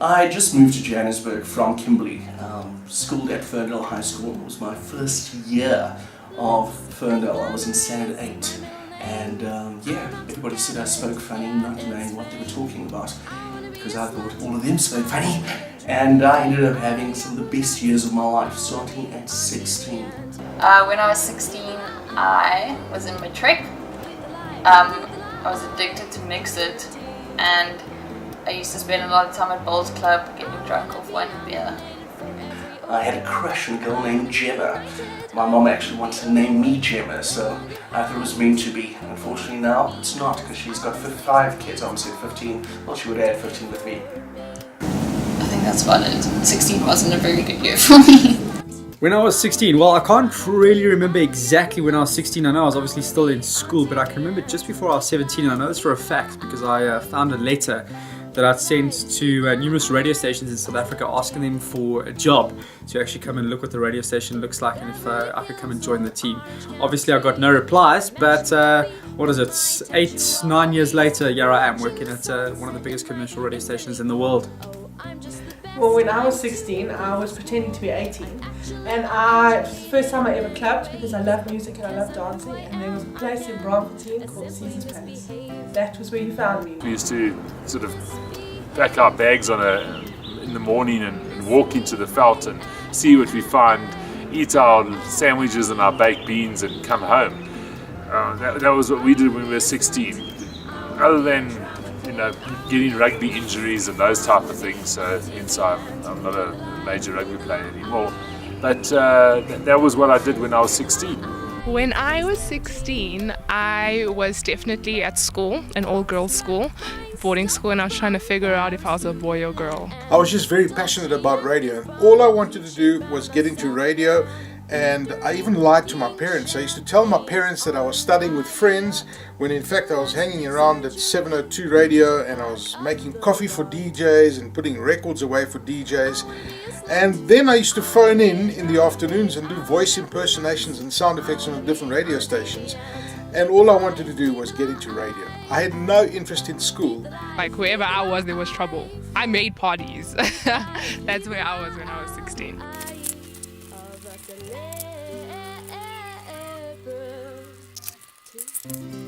I just moved to Johannesburg from Kimberley. Schooled at Ferndale High School. It was my first year of Ferndale. I was in Standard 8. And everybody said I spoke funny, not knowing what they were talking about, because I thought all of them spoke funny. And I ended up having some of the best years of my life, starting at 16. When I was 16, I was in matric. I was addicted to Mix-It, and I used to spend a lot of time at Bowls Club getting drunk off one beer. I had a crush on a girl named Gemma. My mom actually wanted to name me Gemma, so I thought it was meant to be. Unfortunately now, it's not, because she's got 5 kids, obviously 15. Well, she would add 15 with me. I think that's valid. 16 wasn't a very good year for me. When I was 16, well, I can't really remember exactly when I was 16. I know I was obviously still in school, but I can remember just before I was 17. And I know this for a fact because I found a letter that I'd sent to numerous radio stations in South Africa asking them for a job to actually come and look what the radio station looks like and if I could come and join the team. Obviously, I got no replies, but 8-9 years later, here I am working at one of the biggest commercial radio stations in the world. Well, when I was 16, I was pretending to be 18, and it was the first time I ever clubbed because I love music and I love dancing, and there was a place in Braamfontein called Caesar's Palace. That was where you found me. We used to sort of pack our bags in the morning and walk into the veld and see what we find, eat our sandwiches and our baked beans and come home. That was what we did when we were 16. Other than getting rugby injuries and those type of things, so hence I'm not a major rugby player anymore. But that was what I did when I was 16. When I was 16, I was definitely at school, an all-girls school, boarding school, and I was trying to figure out if I was a boy or girl. I was just very passionate about radio. All I wanted to do was get into radio, and I even lied to my parents. I used to tell my parents that I was studying with friends when in fact I was hanging around at 702 radio and I was making coffee for DJs and putting records away for DJs. And then I used to phone in the afternoons and do voice impersonations and sound effects on the different radio stations. And all I wanted to do was get into radio. I had no interest in school. Like wherever I was, there was trouble. I made parties. That's where I was when I was 16. Of us